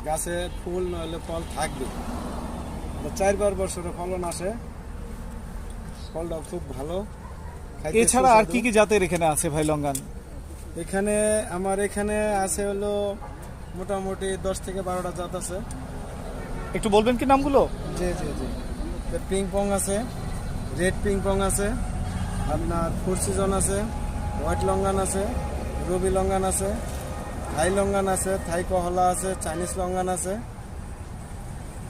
গাছে ফুল নইলে ফল থাকবে। 4-5 বছরে ফলন আসে, ফলটা খুব ভালো। এছাড়া আর কি কি জাতের এখানে আছে ভাই লঙ্গান? এখানে আমার এখানে আছে হলো মোটামুটি 10 থেকে 12টা জাত আছে। একটু বলবেন কি নামগুলো? জি জি জি, পিং পং আছে, রেড পিং পং আছে, আপনার ফোর সিজন আছে, হোয়াইট লঙ্গান আছে, রবি লঙ্গান আছে, থাই লঙ্গান আছে, থাই কহলা আছে, চাইনিজ লঙ্গান আছে।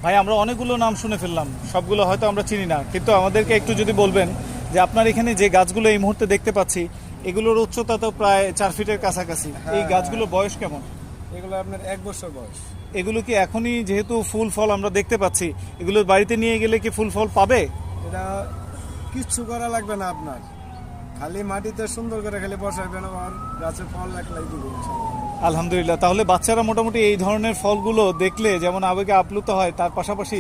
ভাই আমরা অনেকগুলো নাম শুনে ফেললাম, সবগুলো হয়তো আমরা চিনি না, কিন্তু আমাদেরকে একটু যদি বলবেন যে আপনার এখানে যে গাছগুলো এই মুহূর্তে দেখতে পাচ্ছি এগুলোর উচ্চতা তো প্রায় 4 ফিটের কাছাকাছি। এই গাছগুলোর বয়স কেমন? এগুলো আপনার 1 বছর বয়স। এগুলো কি এখনই যেহেতু ফুল ফল আমরা দেখতে পাচ্ছি, এগুলো বাড়িতে নিয়ে গেলে কি ফুল ফল পাবে? এটা কিচ্ছু করা লাগবে না আপনার, খালি মাটিতে সুন্দর করে খালি বসাইবেন আর গাছে ফল একলাই দিবে ইনশাআল্লাহ। আলহামদুলিল্লাহ। তাহলে বাচ্চারা মোটামুটি এই ধরনের ফলগুলো দেখলে যেমন আবেগে আপ্লুত হয়, তার পাশাপাশি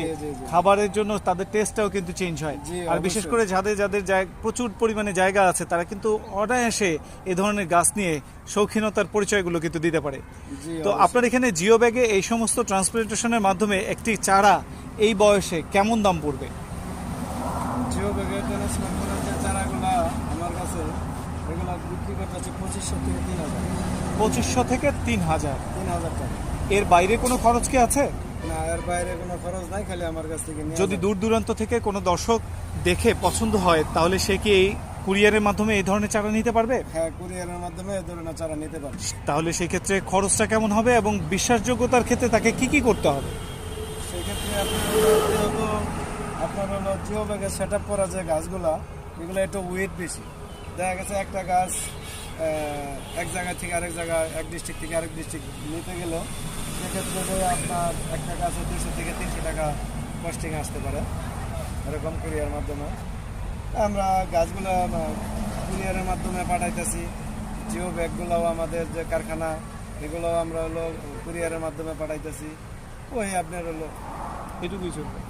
খাবারের জন্য তাদের টেস্টটাও কিন্তু চেঞ্জ হয়। আর বিশেষ করে যাদের যাদের প্রচুর পরিমাণে জায়গা আছে তারা কিন্তু অনায়াসে এ ধরনের গাছ নিয়ে শৌখিনতার পরিচয়গুলো কিন্তু দিতে পারে। তো আপনার এখানে জিও ব্যাগে এই সমস্ত ট্রান্সপ্লান্টেশনের মাধ্যমে একটি চারা এই বয়সে কেমন দাম পড়বে? জিও ব্যাগে ট্রান্সপ্লান্টেশনের চারাগুলা আমার কাছে এগুলা বিক্রি করতেছে 2500 থেকে 3000। 2500 থেকে 3000 টাকা। এর বাইরে কোনো খরচ কি আছে? না, এর বাইরে কোনো খরচ নাই, খালি আমার কাছ থেকে নিয়ে। যদি দূর দূরান্ত থেকে কোনো দর্শক দেখে পছন্দ হয় তাহলে সে কি এই কুরিয়ারের মাধ্যমে এই ধরনের চারা নিতে পারবে? হ্যাঁ, কুরিয়ারের মাধ্যমে এই ধরনের চারা নিতে পারবে। তাহলে সেই ক্ষেত্রে খরচটা কেমন হবে এবং বিশ্বাসযোগ্যতার ক্ষেত্রে তাকে কি কি করতে হবে? সেই ক্ষেত্রে আপনার হলো জিও ব্যাগে সেট আপ করা যে গাছগুলা, এগুলো একটু ওয়েট বেশি। দেখা গেছে একটা গাছ এক জায়গা থেকে আরেক জায়গায়, এক ডিস্ট্রিক্ট থেকে আরেক ডিস্ট্রিক্ট নিতে গেলেও সেক্ষেত্রে আপনার একটা গাছে 200 থেকে 300 টাকা কস্টিং আসতে পারে, এরকম কুরিয়ার মাধ্যমে। আমরা গাছগুলো কুরিয়ারের মাধ্যমে পাঠাইতেছি। জিও ব্যাগগুলোও আমাদের যে কারখানা, এগুলোও আমরা হলো কুরিয়ারের মাধ্যমে পাঠাইতেছি। ওই আপনার হলো এটুকুই চলবে।